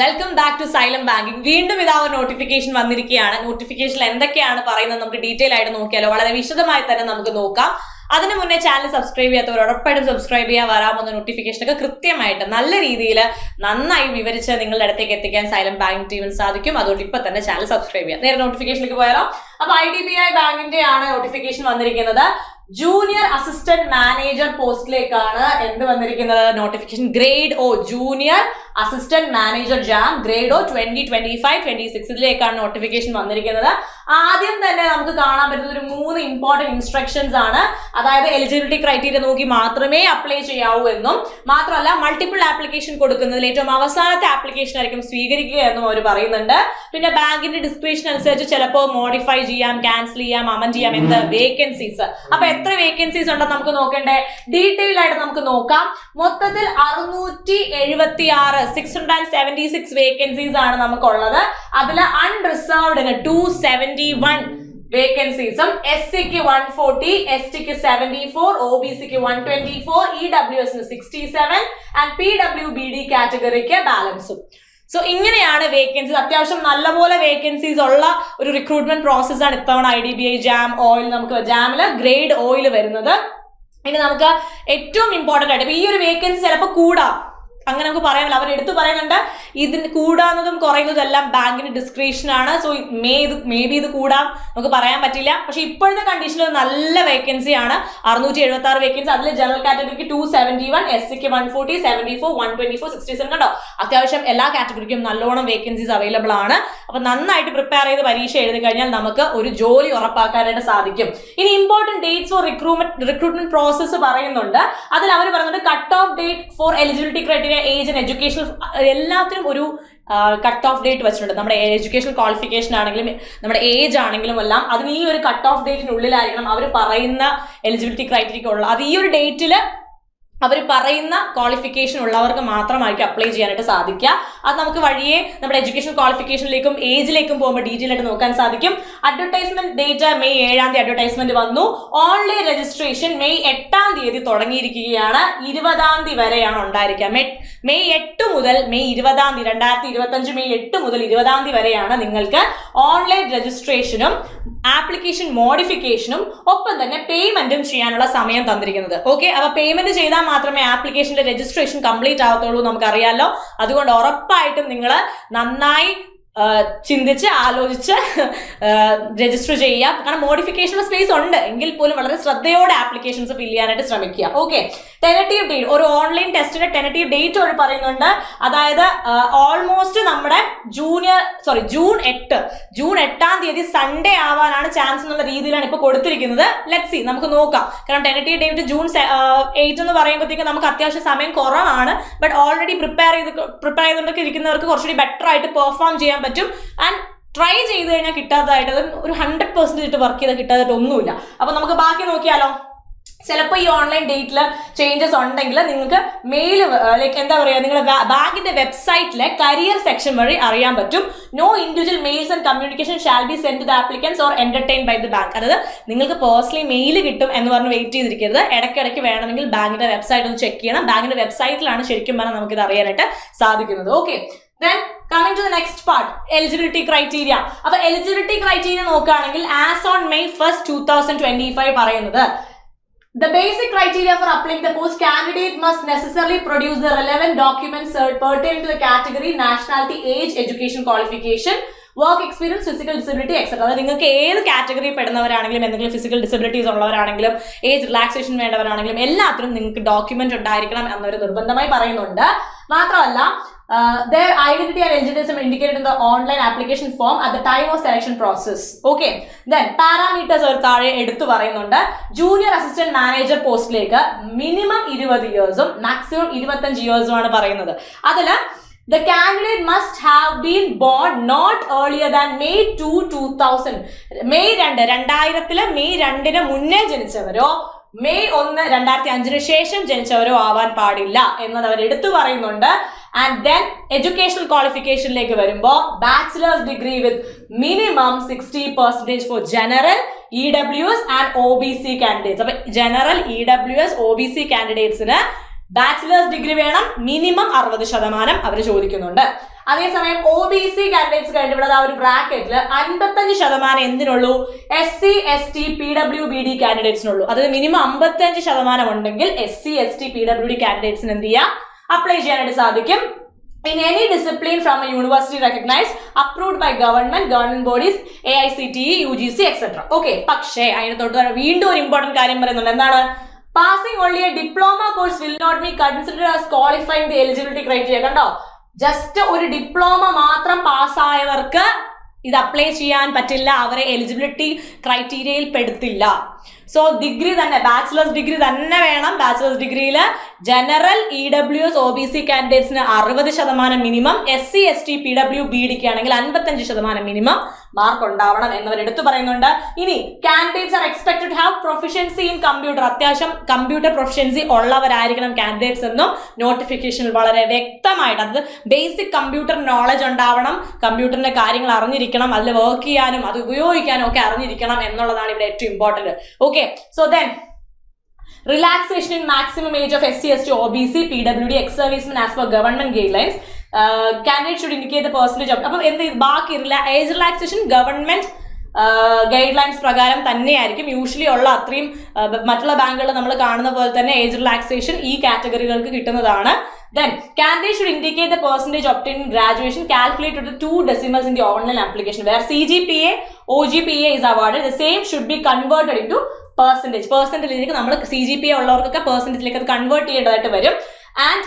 Welcome back to Xylem banking. വീണ്ടും ഇതാ ഒരു നോട്ടിഫിക്കേഷൻ വന്നിരിക്കുകയാണ്. നോട്ടിഫിക്കേഷനിൽ എന്തൊക്കെയാണ് പറയുന്നത് നമുക്ക് ഡീറ്റെയിൽ ആയിട്ട് നോക്കിയാലോ, വളരെ വിശദമായി തന്നെ നമുക്ക് നോക്കാം. അതിന് മുന്നേ ചാനൽ സബ്സ്ക്രൈബ് ചെയ്യാത്തവർ ഉറപ്പായിട്ടും സബ്സ്ക്രൈബ് ചെയ്യാൻ വരാമെന്ന നോട്ടിഫിക്കേഷൻ ഒക്കെ കൃത്യമായിട്ട് നല്ല രീതിയിൽ നന്നായി വിവരിച്ച് നിങ്ങളുടെ അടുത്തേക്ക് എത്തിക്കാൻ സൈലം ബാങ്കിങ് ടീമിന് സാധിക്കും. അതുകൊണ്ട് ഇപ്പൊ തന്നെ ചാനൽ സബ്സ്ക്രൈബ് ചെയ്യാം. നേരെ നോട്ടിഫിക്കേഷനിലേക്ക് പോയാലോ. അപ്പൊ IDBI ബാങ്കിന്റെ ആണ് നോട്ടിഫിക്കേഷൻ വന്നിരിക്കുന്നത്. ജൂനിയർ അസിസ്റ്റന്റ് മാനേജർ പോസ്റ്റിലേക്കാണ് എന്ത് വന്നിരിക്കുന്നത്, notification. Grade O junior assistant manager jam grade O 2025-26 notification വന്നിരിക്കുന്നത്. ആദ്യം തന്നെ നമുക്ക് കാണാൻ പറ്റുന്ന ഒരു 3 ഇമ്പോർട്ടന്റ് ഇൻസ്ട്രക്ഷൻസ് ആണ്. അതായത് എലിജിബിലിറ്റി ക്രൈറ്റീരിയ നോക്കി മാത്രമേ അപ്ലൈ ചെയ്യാവൂ എന്നും, മാത്രമല്ല മൾട്ടിപ്പിൾ ആപ്ലിക്കേഷൻ കൊടുക്കുന്നതിൽ ഏറ്റവും അവസാനത്തെ ആപ്ലിക്കേഷൻ ആയിരിക്കും സ്വീകരിക്കുക എന്നും അവർ പറയുന്നുണ്ട്. പിന്നെ ബാങ്കിന്റെ ഡിസ്ക്രിപ്ഷൻ അനുസരിച്ച് ചിലപ്പോൾ മോഡിഫൈ ചെയ്യാം, ക്യാൻസൽ ചെയ്യാം, അമെൻഡ് ചെയ്യാം എന്ത് വേക്കൻസീസ്. അപ്പൊ എത്ര വേക്കൻസീസ് ഉണ്ടെന്ന് നമുക്ക് നോക്കണ്ടേ, ഡീറ്റെയിൽ ആയിട്ട് നമുക്ക് നോക്കാം. മൊത്തത്തിൽ 676 വേക്കൻസീസ് ആണ് നമുക്കുള്ളത്. അതിൽ അൺറിസർവ്ഡിന് 271 വേക്കൻസീസും, SCക്ക് 140, STക്ക് 74, OBCക്ക് 124, EWSന് 67 ആൻഡ് PWBD കാറ്റഗറിക്ക് ബാലൻസും. സോ ഇങ്ങനെയാണ് വേക്കൻസീസ്. അത്യാവശ്യം നല്ലപോലെ വേക്കൻസീസ് ഉള്ള ഒരു റിക്രൂട്ട്മെന്റ് പ്രോസസ്സാണ് ഇത്തവണ IDBI ജാം ഓയിൽ. നമുക്ക് ജാമില് ഗ്രേഡ് ഓയിൽ വരുന്നത്. ഇനി നമുക്ക് ഏറ്റവും ഇമ്പോർട്ടന്റ് ആയിട്ട് ഈ ഒരു വേക്കൻസി ചിലപ്പോൾ കൂടാം, അങ്ങനെ നമുക്ക് പറയാമല്ലോ. അവർ എടുത്തു പറയുന്നുണ്ട് ഇതിന് കൂടാന്നതും കുറയുന്നതും എല്ലാം ബാങ്കിന്റെ ഡിസ്ക്രിപ്ഷൻ ആണ്. സോ മേ ബി ഇത് കൂടാം, നമുക്ക് പറയാൻ പറ്റില്ല. പക്ഷെ ഇപ്പോഴത്തെ കണ്ടീഷനിൽ നല്ല വേക്കൻസി ആണ്. 676 വേക്കൻസി. അതിൽ ജനറൽ കാറ്റഗറിക്ക് 271, SCക്ക് 140, 74, 124, 67 കണ്ടോ. അത്യാവശ്യം എല്ലാ കാറ്റഗറിക്കും നല്ലോണം വേക്കൻസീസ് അവൈലബിൾ ആണ്. അപ്പൊ നന്നായിട്ട് പ്രിപ്പയർ ചെയ്ത് പരീക്ഷ എഴുതി കഴിഞ്ഞാൽ നമുക്ക് ഒരു ജോലി ഉറപ്പാക്കാനായിട്ട് സാധിക്കും. ഇനി important dates four recruitment process പറയുന്നുണ്ട്. അതിൽ അവർ പറയുന്നുണ്ട് cut off date for eligibility criteria, age and education, എല്ലാത്തിനും ഒരു കട്ട് ഓഫ് ഡേറ്റ് വെച്ചിട്ടുണ്ട്. നമ്മുടെ എഡ്യൂക്കേഷൻ ക്വാളിഫിക്കേഷൻ ആണെങ്കിലും നമ്മുടെ ഏജ് ആണെങ്കിലും എല്ലാം അതിന് ഈ ഒരു കട്ട് ഓഫ് ഡേറ്റിനുള്ളിലായിരിക്കണം അവർ പറയുന്ന എലിജിബിലിറ്റി ക്രൈറ്റീരിയ ഉള്ളത്. അത് ഈ ഒരു ഡേറ്റിൽ അവർ പറയുന്ന ക്വാളിഫിക്കേഷൻ ഉള്ളവർക്ക് മാത്രമായിരിക്കും അപ്ലൈ ചെയ്യാനായിട്ട് സാധിക്കുക. അത് നമുക്ക് വഴിയെ നമ്മുടെ എഡ്യൂക്കേഷൻ ക്വാളിഫിക്കേഷനിലേക്കും ഏജിലേക്കും പോകുമ്പോൾ ഡീറ്റെയിൽ ആയിട്ട് നോക്കാൻ സാധിക്കും. അഡ്വർടൈസ്മെന്റ് ഡേറ്റ് മെയ് 7 അഡ്വർടൈസ്മെന്റ് വന്നു. ഓൺലൈൻ രജിസ്ട്രേഷൻ മെയ് 8 തുടങ്ങിയിരിക്കുകയാണ്. 20 വരെയാണ് ഉണ്ടായിരിക്കുക. മെയ് 8 മുതൽ മെയ് 20 2025 മെയ് 8 മുതൽ 20 വരെയാണ് നിങ്ങൾക്ക് ഓൺലൈൻ രജിസ്ട്രേഷനും ആപ്ലിക്കേഷൻ മോഡിഫിക്കേഷനും ഒപ്പം തന്നെ പേയ്മെന്റും ചെയ്യാനുള്ള സമയം തന്നിരിക്കുന്നത്. ഓക്കെ, അപ്പൊ പേയ്മെന്റ് ചെയ്താൽ മാത്രമേ ആപ്ലിക്കേഷന്റെ രജിസ്ട്രേഷൻ കംപ്ലീറ്റ് ആവത്തുള്ളൂ, നമുക്കറിയാലോ. അതുകൊണ്ട് ഉറപ്പായിട്ടും നിങ്ങൾ നന്നായി ചിന്തിച്ച് ആലോചിച്ച് രജിസ്റ്റർ ചെയ്യുക. കാരണം മോഡിഫിക്കേഷൻ സ്പേസ് ഉണ്ട് എങ്കിൽ പോലും വളരെ ശ്രദ്ധയോടെ ആപ്ലിക്കേഷൻസ് ഫിൽ ചെയ്യാനായിട്ട് ശ്രമിക്കുക. ഓക്കെ, ടെനറ്റീവ് ഡേറ്റ്, ഒരു ഓൺലൈൻ ടെസ്റ്റിന്റെ ടെനറ്റീവ് ഡേറ്റ് അവർ പറയുന്നുണ്ട്. അതായത് ഓൾമോസ്റ്റ് നമ്മുടെ ജൂൺ 8 സൺഡേ ആവാനാണ് ചാൻസ് എന്നുള്ള രീതിയിലാണ് ഇപ്പൊ കൊടുത്തിരിക്കുന്നത്. ലെറ്റ്സ് സീ, നമുക്ക് നോക്കാം. കാരണം ടെനറ്റീവ് ഡേറ്റ് ജൂൺ 8 എന്ന് പറയുമ്പോഴത്തേക്ക് നമുക്ക് അത്യാവശ്യം സമയം കുറവാണ്. ബട്ട് ഓൾറെഡി പ്രിപ്പയർ ചെയ്തുകൊണ്ടൊക്കെ ഇരിക്കുന്നവർക്ക് കുറച്ചുകൂടി ബെറ്റർ ആയിട്ട് പെർഫോം ചെയ്യാൻ പറ്റും. ആൻഡ് ട്രൈ ചെയ്ത് കഴിഞ്ഞാൽ കിട്ടാത്തതായിട്ട് ഒരു 100% വർക്ക് ചെയ്താൽ കിട്ടാതായിട്ട് ഒന്നുമില്ല. അപ്പൊ നമുക്ക് ബാക്കി നോക്കിയാലോ. ചിലപ്പോൾ ഈ ഓൺലൈൻ ഡേറ്റിൽ ചേഞ്ചസ് ഉണ്ടെങ്കിൽ നിങ്ങൾക്ക് മെയിൽ ലൈക്ക് എന്താ പറയുക, നിങ്ങളുടെ ബാങ്കിന്റെ വെബ്സൈറ്റിലെ കരിയർ സെക്ഷൻ വഴി അറിയാൻ പറ്റും. No individual mails and communication shall be send to the applicants or entertain by the bank. അതായത് നിങ്ങൾക്ക് പേഴ്സണലി മെയിൽ കിട്ടും എന്ന് പറഞ്ഞ് വെയിറ്റ് ചെയ്തിരിക്കരുത്. ഇടയ്ക്കിടയ്ക്ക് വേണമെങ്കിൽ ബാങ്കിന്റെ വെബ്സൈറ്റ് ഒന്ന് ചെക്ക് ചെയ്യണം. ബാങ്കിന്റെ വെബ്സൈറ്റിലാണ് ശരിക്കും പറഞ്ഞാൽ നമുക്കിത് അറിയാനായിട്ട് സാധിക്കുന്നത്. Okay, then coming to the next part, eligibility criteria. അപ്പോൾ eligibility criteria നോക്കുകയാണെങ്കിൽ as on May 1, 2025 പറയുന്നത് the basic criteria for applying the post, candidate must necessarily produce the relevant documents pertaining to the category, nationality, age, education qualification, work experience, physical disability etcetera. അതായത് നിങ്ങൾക്ക് ഏത് category പെടുന്നവരാണെങ്കിലും എന്തെങ്കിലും physical disabilities ഉള്ളവരാണെങ്കിലും age relaxation വേണ്ടവരാണെങ്കിലും എല്ലാത്തിനും നിങ്ങൾക്ക് document ഉണ്ടായിരിക്കണം എന്നൊരു നിർബന്ധമായി പറയുന്നുണ്ട്. മാത്രമല്ല their identity and eligibility indicated in the online application form at the time of selection process. Okay, then parameters അവർ താഴെ എടുത്തു പറയുന്നുണ്ട്. ജൂനിയർ അസിസ്റ്റന്റ് മാനേജർ പോസ്റ്റിലേക്ക് മിനിമം 20 ഇയേഴ്സും മാക്സിമം 25 ഇയേഴ്സും ആണ് പറയുന്നത്. അതിൽ the candidate must have been born not earlier than May 2, 2000. May 2000 May 2 മുന്നേ ജനിച്ചവരോ May 1, 2005 ശേഷം ജനിച്ചവരോ ആവാൻ പാടില്ല എന്നത് അവർ എടുത്തു പറയുന്നുണ്ട്. ആൻഡ് ദെൻ എഡ്യൂക്കേഷണൽ ക്വാളിഫിക്കേഷനിലേക്ക് വരുമ്പോൾ bachelor's degree with minimum 60% for general, EWS and OBC candidates. അപ്പൊ ജനറൽ, EWS, OBC കാൻഡിഡേറ്റ്സിന് ബാച്ചിലേഴ്സ് ഡിഗ്രി വേണം, മിനിമം 60% അവർ ചോദിക്കുന്നുണ്ട്. അതേസമയം OBC കാൻഡിഡേറ്റ്സ് കഴിഞ്ഞിവിടെ ആ ഒരു ബ്രാക്കറ്റിൽ 55% എന്തിനുള്ളൂ? SC ST PWBD കാൻഡിഡേറ്റ്സിനുള്ളൂ. അതായത് മിനിമം 55% ഉണ്ടെങ്കിൽ SC ST PWD കാൻഡിഡേറ്റ്സിന് എന്ത് ചെയ്യാം? അപ്ലൈ ചെയ്യാനായിട്ട് സാധിക്കും. In any discipline from a university recognized, approved by government bodies, AICTE, UGC, etc. Okay, പക്ഷേ അതിന് തൊട്ട് വീണ്ടും ഒരു ഇമ്പോർട്ടന്റ് കാര്യം പറയുന്നുണ്ട്. എന്താണ്? Passing only a diploma course will not be considered as qualifying the eligibility criteria. കണ്ടോ? ജസ്റ്റ് ഒരു ഡിപ്ലോമ മാത്രം പാസ്സായവർക്ക് ഇത് അപ്ലൈ ചെയ്യാൻ പറ്റില്ല, അവരെ എലിജിബിലിറ്റി ക്രൈറ്റീരിയയിൽ പെടുത്തില്ല. സോ ഡിഗ്രി തന്നെ, ബാച്ചിലേഴ്സ് ഡിഗ്രി തന്നെ വേണം. ബാച്ചിലേഴ്സ് ഡിഗ്രിയിൽ ജനറൽ EWS OBC കാൻഡിഡേറ്റ്സിന് 60% മിനിമം, SC ST PWBDക്ക് ആണെങ്കിൽ 55% മിനിമം മാർക്ക് ഉണ്ടാവണം എന്നവർ എടുത്തു പറയുന്നുണ്ട്. ഇനി candidates are expected to have proficiency in computer, അത്യാവശ്യം കമ്പ്യൂട്ടർ പ്രൊഫിഷ്യൻസി ഉള്ളവരായിരിക്കണം കാൻഡിഡേറ്റ്സ് എന്നും നോട്ടിഫിക്കേഷനിൽ വളരെ വ്യക്തമായിട്ട്, അത് ബേസിക് കമ്പ്യൂട്ടർ നോളജ് ഉണ്ടാവണം, കമ്പ്യൂട്ടറിന്റെ കാര്യങ്ങൾ അറിഞ്ഞിരിക്കണം, അതിൽ വർക്ക് ചെയ്യാനും അത് ഉപയോഗിക്കാനും ഒക്കെ അറിഞ്ഞിരിക്കണം എന്നുള്ളതാണ് ഇവിടെ ഏറ്റവും important. Okay, so then relaxation in maximum age of SC ST OBC PWD ex-servicemen as per government guidelines. Candidate should indicate the percentage of, അപ്പോൾ എന്ത് ബാക്കി ഏജ് റിലാക്സേഷൻ ഗവൺമെന്റ് ഗൈഡ് പ്രകാരം തന്നെയായിരിക്കും യൂഷ്വലി ഉള്ള അത്രയും. മറ്റുള്ള ബാങ്കുകളിൽ നമ്മൾ കാണുന്ന പോലെ തന്നെ ഏജ് റിലാക്സേഷൻ ഈ കാറ്റഗറികൾക്ക് കിട്ടുന്നതാണ്. Then candidate should indicate the percentage obtained in graduation calculated to 2 decimals in the online application where CGPA OGPA is awarded. The same should be converted into percentageലേക്ക് നമ്മൾ CGPA ഉള്ളവർക്കൊക്കെ പെർസെന്റേജിലേക്ക് അത് കൺവേർട്ട് ചെയ്യേണ്ടതായിട്ട് വരും. And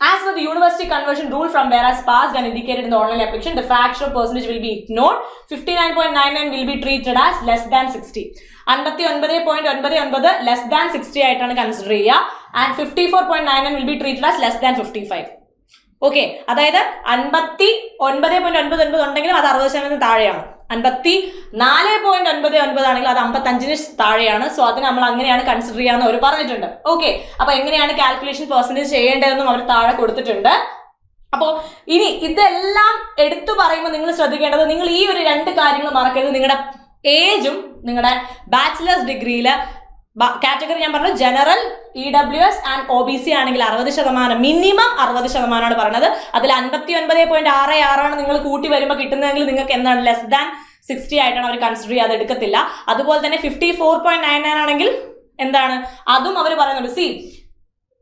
as for the university conversion rule from whereas passed and indicated in the online application, the fraction of percentage will be ignored. 59.99 will be treated as less than 60. 59.99 less than 60 ആയിട്ടാണ് consider ചെയ്യുക. And 54.99 will be treated as less than 55. Okay, അതായത് 59.99 ഉണ്ടെങ്കിലും അത് 60% താഴെയാണ്. 54.99 ആണെങ്കിൽ അത് 55-ന് താഴെയാണ്. So അത് നമ്മൾ അങ്ങനെയാണ് കൺസിഡർ ചെയ്യാന്ന് അവർ പറഞ്ഞിട്ടുണ്ട്. ഓക്കെ, അപ്പൊ എങ്ങനെയാണ് കാൽക്കുലേഷൻ പെർസെന്റേജ് ചെയ്യേണ്ടതെന്നും അവർ താഴെ കൊടുത്തിട്ടുണ്ട്. അപ്പോൾ ഇനി ഇതെല്ലാം എടുത്തു പറയുമ്പോൾ നിങ്ങൾ ശ്രദ്ധിക്കേണ്ടത്, നിങ്ങൾ ഈ ഒരു 2 കാര്യങ്ങൾ മറക്കരുത്. നിങ്ങളുടെ ഏജും നിങ്ങളുടെ ബാച്ചിലേഴ്സ് ഡിഗ്രിയിൽ കാറ്റഗറി ഞാൻ പറഞ്ഞു, ജനറൽ EWS ആൻഡ് OBC ആണെങ്കിൽ 60%, മിനിമം 60% പറയുന്നത്. അതിൽ 59.66 നിങ്ങൾ കൂട്ടി വരുമ്പോൾ കിട്ടുന്നതെങ്കിൽ നിങ്ങൾക്ക് എന്താണ് ലെസ് ദാൻ 60 ആയിട്ടാണ് അവർ കൺസിഡർ ചെയ്യാതെ എടുക്കത്തില്ല. അതുപോലെ തന്നെ 54.99 ആണെങ്കിൽ എന്താണ് അതും അവർ പറയുന്നുണ്ട്. C,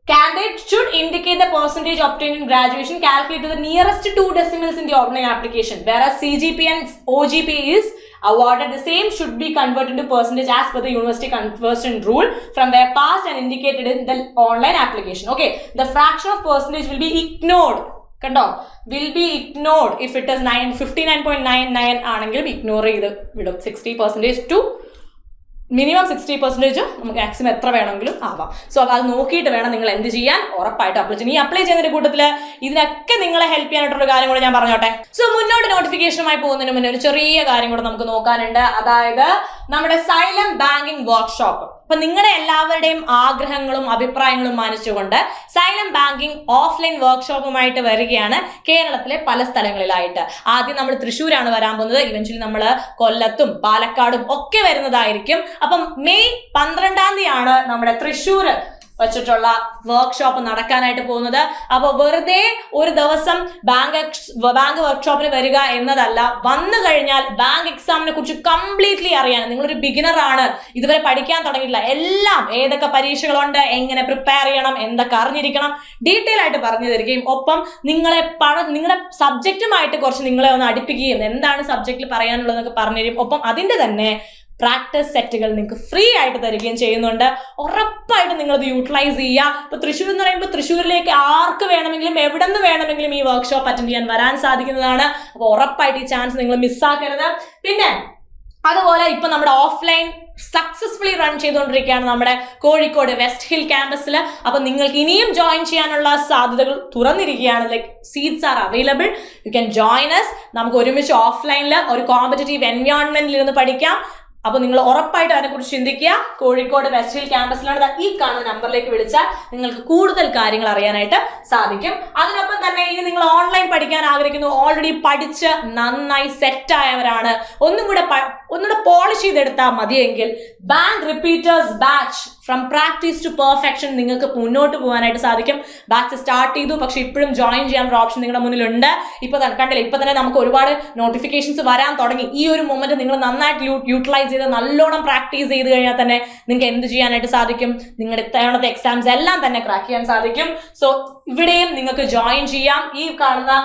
candidate should indicate the percentage obtained in graduation calculated to the nearest 2 decimals in the online application, whereas CGPA and OGPA is awarded. The same should be converted into percentage as per the university conversion rule from where passed and indicated in the online application. Okay, the fraction of percentage will be ignored. കണ്ടോ, will be ignored if it is 59.99 ആണെങ്കിലും ignore ചെയ്ത് വിടും. 60% to minimum 60% നമുക്ക് maximum എത്ര വേണമെങ്കിലും ആവാം. So അത് നോക്കിയിട്ട് വേണം നിങ്ങൾ എന്ത് ചെയ്യാൻ, ഉറപ്പായിട്ട് അപ്ലൈ ചെയ്യാൻ. ഈ അപ്ലൈ ചെയ്യുന്നതിന്റെ കൂട്ടത്തിൽ ഇതിനൊക്കെ നിങ്ങളെ ഹെൽപ്പ് ചെയ്യാനായിട്ടുള്ള കാര്യം കൂടെ ഞാൻ പറഞ്ഞോട്ടെ. സോ മുന്നോട്ട് നോട്ടിഫിക്കേഷനുമായി പോകുന്നതിന് മുന്നേ ഒരു ചെറിയ കാര്യം കൂടെ നമുക്ക് നോക്കാനുണ്ട്. അതായത് നമ്മുടെ സൈലം ബാങ്കിങ് വർക്ക്ഷോപ്പ്. അപ്പൊ നിങ്ങളുടെ എല്ലാവരുടെയും ആഗ്രഹങ്ങളും അഭിപ്രായങ്ങളും മാനിച്ചുകൊണ്ട് സൈലം ബാങ്കിങ് ഓഫ്ലൈൻ വർക്ക്ഷോപ്പുമായിട്ട് വരികയാണ് കേരളത്തിലെ പല സ്ഥലങ്ങളിലായിട്ട്. ആദ്യം നമ്മൾ തൃശ്ശൂരാണ് വരാൻ പോകുന്നത്. ഇവൻച്വലി നമ്മൾ കൊല്ലത്തും പാലക്കാടും ഒക്കെ വരുന്നതായിരിക്കും. അപ്പം മെയ് 12 നമ്മുടെ തൃശ്ശൂർ വെച്ചിട്ടുള്ള വർക്ക്ഷോപ്പ് നടക്കാനായിട്ട് പോകുന്നത്. അപ്പോൾ വെറുതെ ഒരു ദിവസം ബാങ്ക് വർക്ക്ഷോപ്പിന് വരിക എന്നതല്ല, വന്നു കഴിഞ്ഞാൽ ബാങ്ക് എക്സാമിനെ കുറിച്ച് കംപ്ലീറ്റ്ലി അറിയാൻ, നിങ്ങളൊരു ബിഗിനർ ആണ്, ഇതുവരെ പഠിക്കാൻ തുടങ്ങിയിട്ടില്ല, എല്ലാം ഏതൊക്കെ പരീക്ഷകളുണ്ട്, എങ്ങനെ പ്രിപ്പയർ ചെയ്യണം, എന്തൊക്കെ അറിഞ്ഞിരിക്കണം, ഡീറ്റെയിൽ ആയിട്ട് പറഞ്ഞു തരികയും ഒപ്പം നിങ്ങളുടെ സബ്ജക്റ്റുമായിട്ട് കുറച്ച് നിങ്ങളെ ഒന്ന് അടുപ്പിക്കുകയും എന്താണ് സബ്ജക്റ്റിൽ പറയാനുള്ളതെന്നൊക്കെ പറഞ്ഞു തരും. ഒപ്പം അതിന്റെ തന്നെ പ്രാക്ടീസ് സെറ്റുകൾ നിങ്ങൾക്ക് ഫ്രീ ആയിട്ട് തരികയും ചെയ്യുന്നുണ്ട്. ഉറപ്പായിട്ട് നിങ്ങളത് യൂട്ടിലൈസ് ചെയ്യുക. ഇപ്പൊ തൃശ്ശൂർ എന്ന് പറയുമ്പോൾ തൃശ്ശൂരിലേക്ക് ആർക്ക് വേണമെങ്കിലും എവിടെ നിന്ന് വേണമെങ്കിലും ഈ വർക്ക്ഷോപ്പ് അറ്റൻഡ് ചെയ്യാൻ വരാൻ സാധിക്കുന്നതാണ്. അപ്പോൾ ഉറപ്പായിട്ട് ഈ ചാൻസ് നിങ്ങൾ മിസ്സാക്കരുത്. പിന്നെ അതുപോലെ ഇപ്പൊ നമ്മുടെ ഓഫ്ലൈൻ സക്സസ്ഫുള്ളി റൺ ചെയ്തുകൊണ്ടിരിക്കുകയാണ് നമ്മുടെ കോഴിക്കോട് വെസ്റ്റ് ഹിൽ ക്യാമ്പസിൽ. അപ്പൊ നിങ്ങൾക്ക് ഇനിയും ജോയിൻ ചെയ്യാനുള്ള സാധ്യതകൾ തുറന്നിരിക്കുകയാണ്. Like seats are available, you can join us. നമുക്ക് ഒരുമിച്ച് ഓഫ്ലൈനിൽ ഒരു കോമ്പറ്റേറ്റീവ് എൻവയോൺമെന്റിൽ ഇരുന്ന് പഠിക്കാം. അപ്പോൾ നിങ്ങൾ ഉറപ്പായിട്ട് അതിനെക്കുറിച്ച് ചിന്തിക്കുക. കോഴിക്കോട് വെസ്റ്റ് ഹിൽ ക്യാമ്പസിലാണ്. ഈ കാണുന്ന നമ്പറിലേക്ക് വിളിച്ചാൽ നിങ്ങൾക്ക് കൂടുതൽ കാര്യങ്ങൾ അറിയാനായിട്ട് സാധിക്കും. അതിനൊപ്പം തന്നെ ഇനി നിങ്ങൾ ഓൺലൈൻ പഠിക്കാൻ ആഗ്രഹിക്കുന്നു, ഓൾറെഡി പഠിച്ച് നന്നായി സെറ്റ് ആയവരാണ്, ഒന്നുകൂടെ പോളിഷ് ചെയ്തെടുത്താൽ മതിയെങ്കിൽ bank repeaters batch from practice to perfection നിങ്ങൾക്ക് മുന്നോട്ട് പോകാനായിട്ട് സാധിക്കും. ബാച്ച് സ്റ്റാർട്ട് ചെയ്തു, പക്ഷെ ഇപ്പോഴും ജോയിൻ ചെയ്യാനുള്ള ഓപ്ഷൻ നിങ്ങളുടെ മുന്നിലുണ്ട്. ഇപ്പൊ കണ്ടില്ല, ഇപ്പൊ തന്നെ നമുക്ക് ഒരുപാട് നോട്ടിഫിക്കേഷൻസ് വരാൻ തുടങ്ങി. ഈ ഒരു മൊമെന്റ് നിങ്ങൾ നന്നായിട്ട് യൂട്ടിലൈസ് ചെയ്ത് നല്ലോണം പ്രാക്ടീസ് ചെയ്ത് കഴിഞ്ഞാൽ തന്നെ നിങ്ങൾക്ക് എന്ത് ചെയ്യാനായിട്ട് സാധിക്കും, നിങ്ങളുടെ ഇത്തവണത്തെ എക്സാംസ് എല്ലാം തന്നെ ക്രാക്ക് ചെയ്യാൻ സാധിക്കും. സോ ഇവിടെയും നിങ്ങൾക്ക് ജോയിൻ ചെയ്യാം. ഈ കാണുന്ന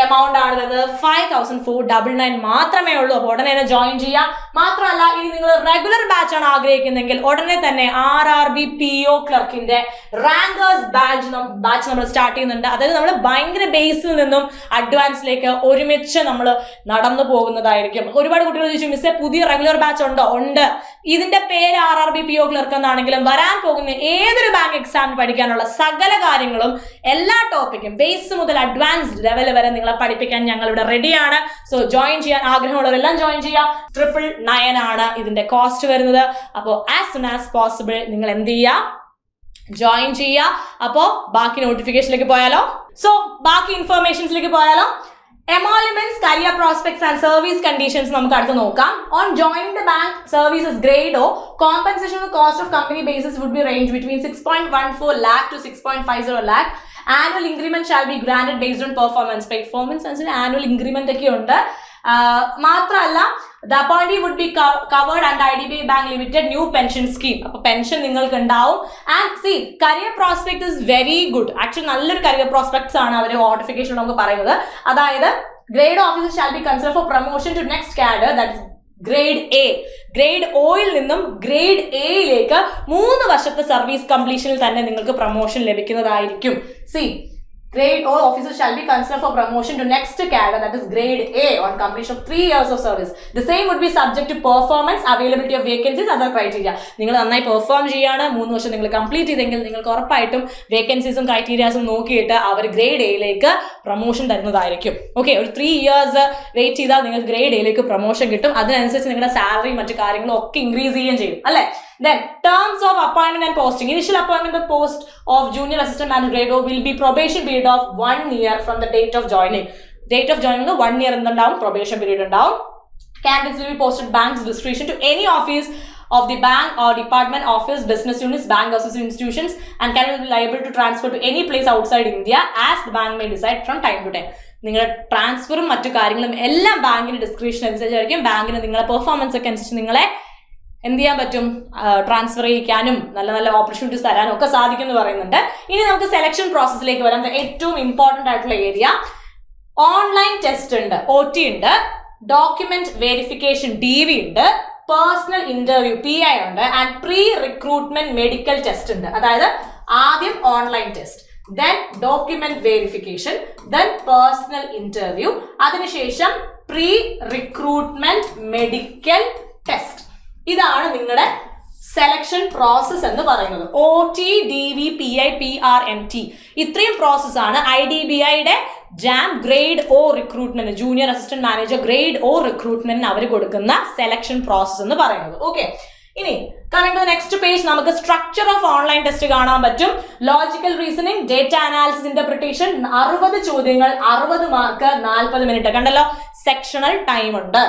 എമൗണ്ട് ആണ് വരുന്നത് 5499 മാത്രമേ ഉള്ളൂ. അപ്പോൾ ഉടനെ തന്നെ ജോയിൻ ചെയ്യാം. മാത്രമല്ല, ഇനി നിങ്ങൾ റെഗുലർ ബാച്ച് ആണ് ആഗ്രഹിക്കുന്നെങ്കിൽ ഉടനെ തന്നെ RRB PO ക്ലർക്കിന്റെ റാങ്കേഴ്സ് ബാച്ച് നമ്മൾ സ്റ്റാർട്ട് ചെയ്യുന്നുണ്ട്. അതായത് നമ്മൾ ഭയങ്കര ബേസിൽ നിന്നും അഡ്വാൻസിലേക്ക് ഒരുമിച്ച് നമ്മൾ നടന്നു പോകുന്നതായിരിക്കും. ഒരുപാട് കുട്ടികൾ ചോദിച്ചു, മിസ്സേ പുതിയ റെഗുലർ ബാച്ച് ഉണ്ടോ? ഉണ്ട്. ഇതിന്റെ പേര് RRB PO ക്ലർക്ക് എന്നാണെങ്കിലും വരാൻ പോകുന്ന ഏതൊരു ബാങ്ക് എക്സാമിന് പഠിക്കാനുള്ള സകല കാര്യങ്ങളും എല്ലാ ടോപ്പിക്കും ബേസ് മുതൽ അഡ്വാൻസ്ഡ് ലെവൽ വരെ നിങ്ങളെ പഠിപ്പിക്കാൻ ഞങ്ങൾ ഇവിടെ റെഡിയാണ്. സോ ജോയിൻ ചെയ്യാൻ ആഗ്രഹമുള്ളവരെല്ലാം ജോയിൻ ചെയ്യാം. 999 ആണ് ഇതിന്റെ കോസ്റ്റ് വരുന്നത്. അപ്പോൾ ആസ് സൂൺ ആസ് പോസിബിൾ നിങ്ങൾ എന്ത് ചെയ്യുക, ജോയിൻ ചെയ്യുക. അപ്പോൾ ബാക്കി നോട്ടിഫിക്കേഷനിലേക്ക് പോയാലോ? സോ ബാക്കി ഇൻഫർമേഷൻസിലേക്ക് പോയാലോ? Emoluments, career prospects and service conditions നമുക്ക് അടുത്ത് നോക്കാം. On joining the bank services grade O, compensation of the cost of company basis would be range between 6.14 lakh to 6.50 lakh. Annual increment shall be granted based on performance. Performance അനുസരിച്ച് annual increment ഒക്കെ ഉണ്ട്. മാത്രമല്ല, the appointee would be covered under IDBI Bank Limited new pension scheme. അപ്പോൾ pension നിങ്ങൾക്ക് ഉണ്ടാവും. And the career prospect is very good. Actually നല്ലൊരു career prospects ആണ് അവർ നോട്ടിഫിക്കേഷൻ നമുക്ക് പറയുന്നത്. അതായത് grade officer shall be consider for promotion to next cadre, that is grade A. Grade ഒയിൽ നിന്നും ഗ്രേഡ് എയിലേക്ക് 3 വർഷത്തെ സർവീസ് കംപ്ലീഷനിൽ തന്നെ നിങ്ങൾക്ക് പ്രൊമോഷൻ ലഭിക്കുന്നതായിരിക്കും. C Grade O officer shall be considered for promotion to next cadre, that is grade A, on completion of 3 years of service. The same would be subject to performance, availability of vacancies, other criteria. നിങ്ങൾ നന്നായി perform ചെയ്യാണ്, 3 വർഷം നിങ്ങൾ complete ചെയ്തെങ്കിൽ നിങ്ങൾക്ക് ഉറപ്പായിട്ടും വേക്കൻസീസും ക്രൈറ്റീരിയാസും നോക്കിയിട്ട് അവർ grade എയിലേക്ക് പ്രൊമോഷൻ തരുന്നതായിരിക്കും. ഓക്കെ, ഒരു 3 years വെയിറ്റ് ചെയ്താൽ നിങ്ങൾക്ക് ഗ്രേഡ് എയിലേക്ക് പ്രൊമോഷൻ കിട്ടും. അതിനനുസരിച്ച് നിങ്ങളുടെ സാലറി മറ്റു കാര്യങ്ങളും ഒക്കെ ഇൻക്രീസ് ചെയ്യുകയും ചെയ്യും, അല്ലേ? Then terms of appointment and posting. Initial appointment the post of junior assistant manager grade O will be probation period of 1 year from the date of joining. Date of joining 1 year എന്തുണ്ടാവും, probation period ഉണ്ടാവും. Candidates will be posted bank's discretion to any office of the bank or department, office, business units, bank association institutions, and candidates will be liable to transfer to any place outside India as the bank may decide from time to time. നിങ്ങളുടെ ട്രാൻസ്ഫറും മറ്റു കാര്യങ്ങളും എല്ലാം ബാങ്കിന്റെ description അനുസരിച്ചായിരിക്കും. ബാങ്കിന് നിങ്ങളുടെ performance ഒക്കെ അനുസരിച്ച് നിങ്ങളെ എന്ത് ചെയ്യാൻ പറ്റും, ട്രാൻസ്ഫർ ചെയ്യിക്കാനും നല്ല നല്ല ഓപ്പർച്യൂണിറ്റീസ് തരാനും ഒക്കെ സാധിക്കും എന്ന് പറയുന്നുണ്ട്. ഇനി നമുക്ക് സെലക്ഷൻ പ്രോസസ്സിലേക്ക് വരാം. ഏറ്റവും ഇമ്പോർട്ടൻ്റ് ആയിട്ടുള്ള ഏരിയ, ഓൺലൈൻ ടെസ്റ്റ് ഉണ്ട്, OT ഉണ്ട്, ഡോക്യുമെന്റ് വെരിഫിക്കേഷൻ DV ഉണ്ട്, പേഴ്സണൽ ഇന്റർവ്യൂ PI ഉണ്ട്, and pre recruitment medical test ഉണ്ട്. അതായത് ആദ്യം online test, then document verification, then personal interview, അതിനുശേഷം പ്രീ റിക്രൂട്ട്മെന്റ് മെഡിക്കൽ ടെസ്റ്റ്. ഇതാണ് നിങ്ങളുടെ സെലക്ഷൻ പ്രോസസ് എന്ന് പറയുന്നത്. OT, DV, PI, PRMT ഇത്രയും പ്രോസസ്സാണ് IDBIയുടെ JAM grade O recruitment, junior assistant manager grade O റിക്രൂട്ട്മെന്റിന് അവർ കൊടുക്കുന്ന സെലക്ഷൻ പ്രോസസ് എന്ന് പറയുന്നത്. ഓക്കെ, ഇനി കമ്മിങ് ടു നെക്സ്റ്റ് പേജ്, നമുക്ക് സ്ട്രക്ചർ ഓഫ് ഓൺലൈൻ ടെസ്റ്റ് കാണാൻ പറ്റും. Logical reasoning, data analysis, interpretation, 60 ചോദ്യങ്ങൾ, 60 മാർക്ക്, 40 മിനിറ്റ്. കണ്ടല്ലോ, സെക്ഷണൽ ടൈം ഉണ്ട്.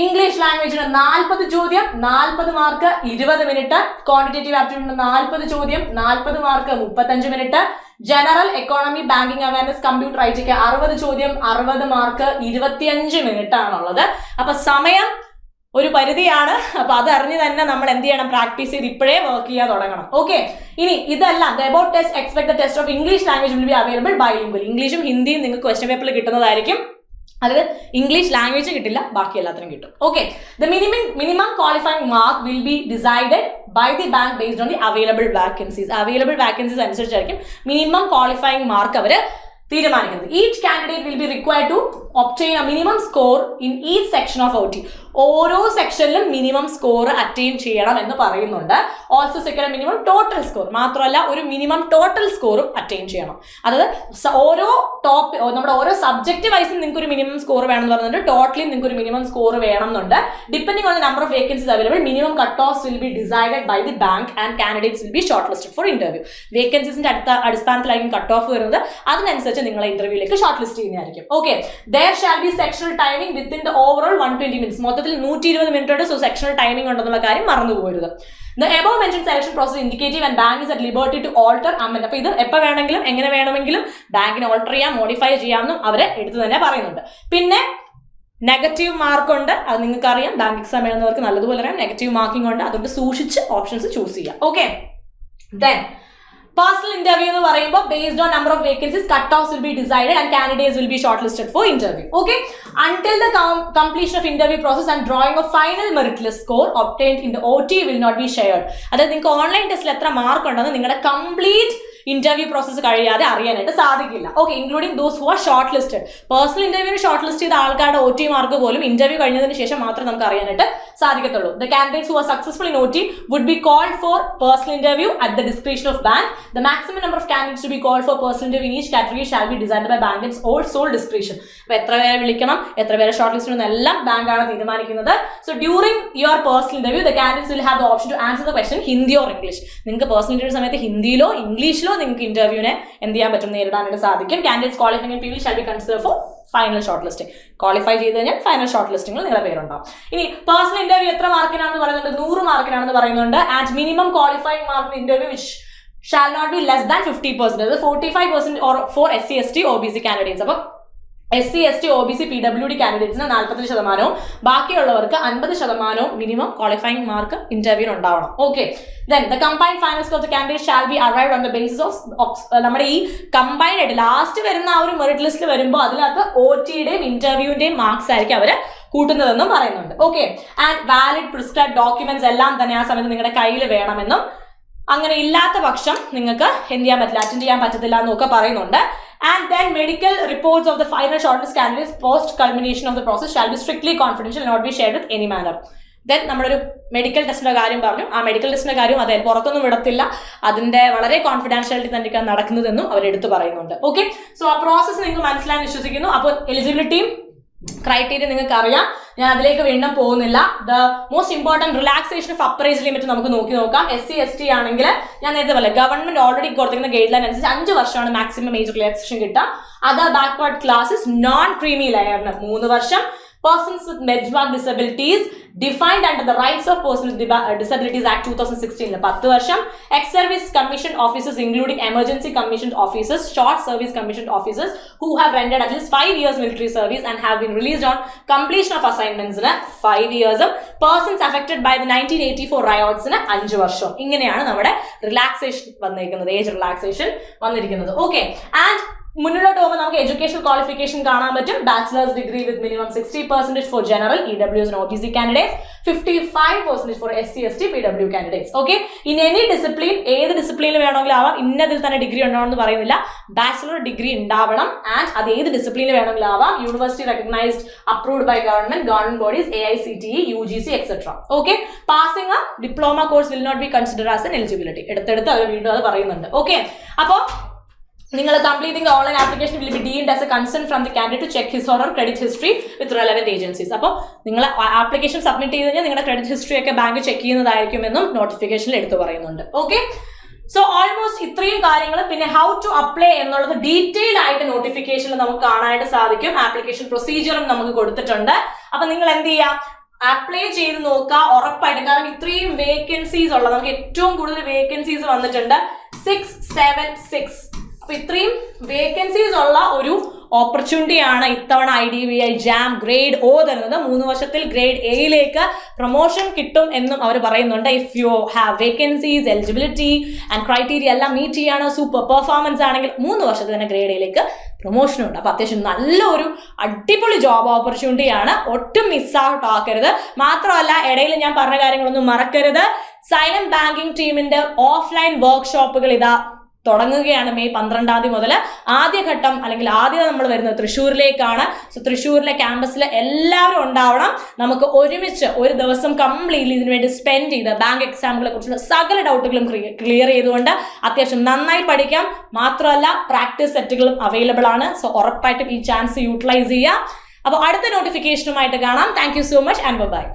ഇംഗ്ലീഷ് ലാംഗ്വേജിന് 40 ചോദ്യം, 40 മാർക്ക്, 20 മിനിറ്റ്. ക്വാണ്ടിറ്റേറ്റീവ് ആപ്റ്റിറ്റ്യൂഡിന് 40 ചോദ്യം, 40 mark, 35 minute. General economy, banking awareness, computer ITക്ക് 60 ചോദ്യം, 60 മാർക്ക്, 25 മിനിറ്റ് ആണുള്ളത്. അപ്പൊ സമയം ഒരു പരിധിയാണ്. അപ്പൊ അതറിഞ്ഞ് തന്നെ നമ്മൾ എന്ത് ചെയ്യണം, പ്രാക്ടീസ് ചെയ്ത് ഇപ്പോഴേ വർക്ക് ചെയ്യാൻ തുടങ്ങണം. ഓക്കെ, ഇനി ഇതല്ല, about test expect the test of English language will be available bilingual. ഇംഗ്ലീഷും ഹിന്ദിയും നിങ്ങൾക്ക് ക്വസ്റ്റ്യൻ പേപ്പറിൽ കിട്ടുന്നതായിരിക്കും. അതായത് ഇംഗ്ലീഷ് ലാംഗ്വേജ് കിട്ടില്ല, ബാക്കി എല്ലാത്തിനും കിട്ടും. Okay, the minimum qualifying mark will be decided by the bank based on the available vacancies. Available vacancies അനുസരിച്ചായിരിക്കും മിനിമം ക്വാളിഫൈങ് മാർക്ക് അവർ തീരുമാനിക്കുന്നത്. Each candidate will be required to obtain a minimum score in each section of OT. ഓരോ സെക്ഷനിലും minimum score attain ചെയ്യണം എന്ന് പറയുന്നുണ്ട്. Also secure minimum total score. മാത്രമല്ല, ഒരു മിനിമം ടോട്ടൽ സ്കോറും അറ്റൈൻ ചെയ്യണം. അതായത് ഓരോ നമ്മുടെ ഓരോ സബ്ജക്റ്റ് വൈസും നിങ്ങൾക്ക് ഒരു മിനിമം സ്കോർ വേണം എന്ന് പറയുന്നുണ്ട്. ടോട്ടലി നിങ്ങൾക്ക് ഒരു മിനിമം സ്കോർ വേണം എന്നുണ്ട്. Depending on the number of vacancies available, minimum cut off will be decided by the bank and candidates will be short listed for interview. വേക്കൻസീസിന്റെ അടിസ്ഥാനത്തിലായിരിക്കും കട്ട് ഓഫ് വരുന്നത്. അതിനനുസരിച്ച് എടുത്തിട്ട് നിങ്ങളെ ഇന്റർവ്യൂയിലേക്ക് ഷോർട്ട് ലിസ്റ്റ് ചെയ്യുന്നതായിരിക്കും. Okay, there shall be sectional timing within the overall 120 minutes. മൊത്തത്തിൽ 120 minute ഉണ്ട്. സോ സെക്ഷണൽ ടൈമിംഗ് ഉണ്ടെന്നുള്ള കാര്യം മറന്നു പോകരുത്. The above mentioned selection process indicative and bank is at liberty to alter amend. അപ്പോൾ ഇത് എപ്പോൾ വേണമെങ്കിലും എങ്ങനെ വേണമെങ്കിലും ബാങ്കിന് ഓൾട്ടർ ചെയ്യാം, മോഡിഫൈ ചെയ്യാമെന്നും അവരെ എടുത്തു തന്നെ പറയുന്നുണ്ട്. പിന്നെ നെഗറ്റീവ് മാർക്ക് ഉണ്ട്, അത് നിങ്ങൾക്ക് അറിയാം, ബാങ്ക് എക്സാം എഴുതുന്നവർക്ക് നല്ലതുപോലെ അറിയാം. നെഗറ്റീവ് മാർക്കിംഗ് ഉണ്ട്, അതുകൊണ്ട് സൂക്ഷിച്ച് ഓപ്ഷൻസ് ചൂസ് ചെയ്യാം. ഓക്കെ, ദെൻ personal interview എന്ന് പറയുമ്പോൾ based on number of vacancies cut-offs will be decided and candidates will be shortlisted for interview. Okay, until the completion of interview process and drawing of final merit list score obtained in the OT will not be shared. അതായത് നിങ്ങൾക്ക് online ടെസ്റ്റിൽ എത്ര mark ഉണ്ടെന്ന് നിങ്ങളുടെ complete interview process കഴിയാതെ അറിയാനായിട്ട് സാധിക്കില്ല. Okay, including those who are short listed. Personal ഇന്റർവ്യൂവിന് ഷോർട്ട് ലിസ്റ്റ് ചെയ്ത ആൾക്കാരുടെ OT മാർക്ക് പോലും ഇന്റർവ്യൂ കഴിഞ്ഞതിന് ശേഷം മാത്രമേ നമുക്ക് അറിയാനായിട്ട് സാധിക്കത്തുള്ളൂ. The candidates who are successful in OT would be called for personal interview at the discretion of bank. The maximum number of candidates to be called for personal interview in each category shall be decided by bank its own sole discretion. അപ്പോൾ എത്ര പേരെ വിളിക്കണം, എത്ര പേരെ short list ചെയ്യണം എല്ലാം ബാങ്കാണ് തീരുമാനിക്കുന്നത്. So during your personal interview the candidates will have the option to answer the question Hindi or English. നിങ്ങൾക്ക് പേഴ്സണൽ ഇന്റർവ്യൂ സമയത്ത് ഹിന്ദിയിലോ ഇംഗ്ലീഷിലോ നിങ്ങൾക്ക് ഇന്റർവ്യൂവിനെ എന്ത് ചെയ്യാൻ പറ്റും, നേരിടാനായിട്ട് സാധിക്കും. Candidates qualifying in PV shall be considered for final short listing. Qualify ചെയ്ത് കഴിഞ്ഞാൽ final short ലിസ്റ്റിംഗിൽ നിങ്ങളുടെ പേരുണ്ടാവും. ഇനി പേഴ്സണൽ ഇന്റർവ്യൂ എത്ര മാർക്കിനാണെന്ന് പറയുന്നുണ്ട്, 100 മാർക്കിനാണെന്ന് പറയുന്നുണ്ട്. And minimum qualifying mark interview which shall not be less than 50%. അത് 45% or for SC ST OBC candidates. അപ്പോൾ SC ST OBC PWD കാൻഡിഡേറ്റ്സിന് 40%, ബാക്കിയുള്ളവർക്ക് 50% മിനിമം ക്വാളിഫൈങ് മാർക്ക് ഇന്റർവ്യൂവിന് ഉണ്ടാവണം. Okay, then the combined final score of the candidate shall be arrived on the basis of നമ്മുടെ ഈ combined ആയിട്ട് last വരുന്ന ആ ഒരു മെറിറ്റ് ലിസ്റ്റിൽ വരുമ്പോൾ അതിനകത്ത് OT-യുടെയും ഇന്റർവ്യൂവിന്റെയും മാർക്സ് ആയിരിക്കും അവര് കൂട്ടുന്നതെന്നും പറയുന്നുണ്ട്. Okay, and valid prescribe documents എല്ലാം തന്നെ ആ സമയത്ത് നിങ്ങളുടെ കയ്യിൽ വേണമെന്നും, അങ്ങനെ ഇല്ലാത്ത പക്ഷം നിങ്ങൾക്ക് എന്ത് ചെയ്യാൻ പറ്റില്ല, അറ്റൻഡ് ചെയ്യാൻ പറ്റത്തില്ല എന്നൊക്കെ പറയുന്നുണ്ട്. And then medical reports of the final shortlist candidates post culmination of the process shall be strictly confidential and not be shared with any manner. Then നമ്മളൊരു മെഡിക്കൽ ടെസ്റ്റിന്റെ കാര്യം പറഞ്ഞു. ആ മെഡിക്കൽ ടെസ്റ്റിന്റെ കാര്യം അതായത് പുറത്തൊന്നും വിടത്തില്ല, അതിന്റെ വളരെ കോൺഫിഡൻഷ്യാലിറ്റി തന്നെ നടക്കുന്നതെന്നും അവരെടുത്ത് പറയുന്നുണ്ട്. ഓക്കെ, സോ ആ പ്രോസസ്സ് നിങ്ങൾക്ക് മനസ്സിലാൻ വിശ്വസിക്കുന്നു. അപ്പോൾ എലിജിബിലിറ്റിയും ക്രൈറ്റീരിയ നിങ്ങൾക്ക് അറിയാം, ഞാൻ അതിലേക്ക് വീണ്ടും പോകുന്നില്ല. The most important relaxation of upper age limit നമുക്ക് നോക്കാം. SC ST ആണെങ്കിൽ ഞാൻ നേരത്തെ പോലെ ഗവൺമെന്റ് ഓൾറെഡി കൊടുത്തിരിക്കുന്ന ഗൈഡ് ലൈൻ അനുസരിച്ച് 5 വർഷമാണ് മാക്സിമം ഏജ് റിലാക്സേഷൻ കിട്ടുക. Other backward classes non creamy ലെയറിന് 3 വർഷം. Persons with benchmark disabilities defined under the Rights of Persons with Disabilities Act 2016 10 വർഷം. Ex-service commissioned officers including emergency commissioned officers, short service commissioned officers who have rendered at least 5 years military service and have been released on completion of assignments 5 years. Persons affected by the 1984 riots 5 വർഷം. ഇങ്ങനെയാണ് നമ്മുടെ relaxation വന്നിരിക്കുന്നത്, age relaxation വന്നിരിക്കുന്നത്. Okay, and മുന്നിലോട്ട് പോകുമ്പോൾ നമുക്ക് education qualification കാണാൻ പറ്റും. Bachelors degree with minimum 60% for general EWS and OBC candidates, 55% for SC ST PW candidates. Okay, in any discipline, ഏത് ഡിസിപ്ലിനിൽ വേണമെങ്കിലും ആവാം, ഇന്നതിൽ തന്നെ ഡിഗ്രി ഉണ്ടാവണം എന്ന് പറയുന്നില്ല. ബാച്ചിലർ ഡിഗ്രി ഉണ്ടാവണം ആൻഡ് അത് ഏത് ഡിസിപ്ലിനിൽ വേണമെങ്കിലും ആവാം. University recognized, approved by government bodies, AICTE, UGC etc. ഓക്കെ, പാസിംഗ് ആ diploma course will not be consider as an eligibility. എടുത്തെടുത്ത് അവർ വീണ്ടും അത് പറയുന്നുണ്ട്. ഓക്കെ, അപ്പോൾ നിങ്ങൾ completing the online application will be deemed as a consent from the candidate to check his or her credit history with relevant agencies. അപ്പോൾ നിങ്ങൾ application submit ചെയ്ത് കഴിഞ്ഞാൽ നിങ്ങളുടെ ക്രെഡിറ്റ് ഹിസ്റ്ററി ഒക്കെ ബാങ്ക് ചെക്ക് ചെയ്യുന്നതായിരിക്കുമെന്നും നോട്ടിഫിക്കേഷനിൽ എടുത്തു പറയുന്നുണ്ട്. ഓക്കെ, സോ ഓൾമോസ്റ്റ് ഇത്രയും കാര്യങ്ങൾ. പിന്നെ ഹൗ ടു അപ്ലൈ എന്നുള്ളത് ഡീറ്റെയിൽ ആയിട്ട് നോട്ടിഫിക്കേഷനിൽ നമുക്ക് കാണാനായിട്ട് സാധിക്കും. ആപ്ലിക്കേഷൻ പ്രൊസീജിയറും നമുക്ക് കൊടുത്തിട്ടുണ്ട്. അപ്പൊ നിങ്ങൾ എന്ത് ചെയ്യാം, അപ്ലൈ ചെയ്ത് നോക്കുക ഉറപ്പായിട്ട്. കാരണം ഇത്രയും വേക്കൻസീസ് ഉള്ള, നമുക്ക് ഏറ്റവും കൂടുതൽ വേക്കൻസീസ് വന്നിട്ടുണ്ട് 676. അപ്പൊ ഇത്രയും വേക്കൻസീസ് ഉള്ള ഒരു ഓപ്പർച്യൂണിറ്റിയാണ് ഇത്തവണ IDBI JAM ഗ്രേഡ് O തരുന്നത്. 3 വർഷത്തിൽ ഗ്രേഡ് Aയിലേക്ക് പ്രൊമോഷൻ കിട്ടും എന്നും അവർ പറയുന്നുണ്ട്. If you have vacancies, eligibility and criteria എല്ലാം മീറ്റ് ചെയ്യാണ്, സൂപ്പർ പെർഫോമൻസ് ആണെങ്കിൽ 3 വർഷത്തിൽ തന്നെ ഗ്രേഡ് Aയിലേക്ക് പ്രൊമോഷൻ ഉണ്ട്. അപ്പൊ അത്യാവശ്യം നല്ലൊരു അടിപൊളി ജോബ് ഓപ്പർച്യൂണിറ്റിയാണ്, ഒട്ടും മിസ് ഔട്ട് ആക്കരുത്. മാത്രമല്ല ഇടയിൽ ഞാൻ പറഞ്ഞ കാര്യങ്ങളൊന്നും മറക്കരുത്. സൈലന്റ് ബാങ്കിങ് ടീമിന്റെ ഓഫ്ലൈൻ വർക്ക്ഷോപ്പുകൾ ഇതാ തുടങ്ങുകയാണ് മെയ് 12 മുതൽ. ആദ്യഘട്ടം അല്ലെങ്കിൽ ആദ്യം നമ്മൾ വരുന്നത് തൃശ്ശൂരിലേക്കാണ്. സോ തൃശ്ശൂരിലെ ക്യാമ്പസിൽ എല്ലാവരും ഉണ്ടാവണം. നമുക്ക് ഒരുമിച്ച് ഒരു ദിവസം കംപ്ലീറ്റ്ലി ഇതിനു വേണ്ടി സ്പെൻഡ് ചെയ്ത് ബാങ്ക് എക്സാമുകളെ കുറിച്ചുള്ള സകല ഡൗട്ടുകളും ക്ലിയർ ചെയ്തുകൊണ്ട് അത്യാവശ്യം നന്നായി പഠിക്കാം. മാത്രമല്ല പ്രാക്ടീസ് സെറ്റുകളും അവൈലബിൾ ആണ്. സോ ഉറപ്പായിട്ടും ഈ ചാൻസ് യൂട്ടിലൈസ് ചെയ്യുക. അപ്പോൾ അടുത്ത നോട്ടിഫിക്കേഷനുമായിട്ട് കാണാം. Thank you so much and by.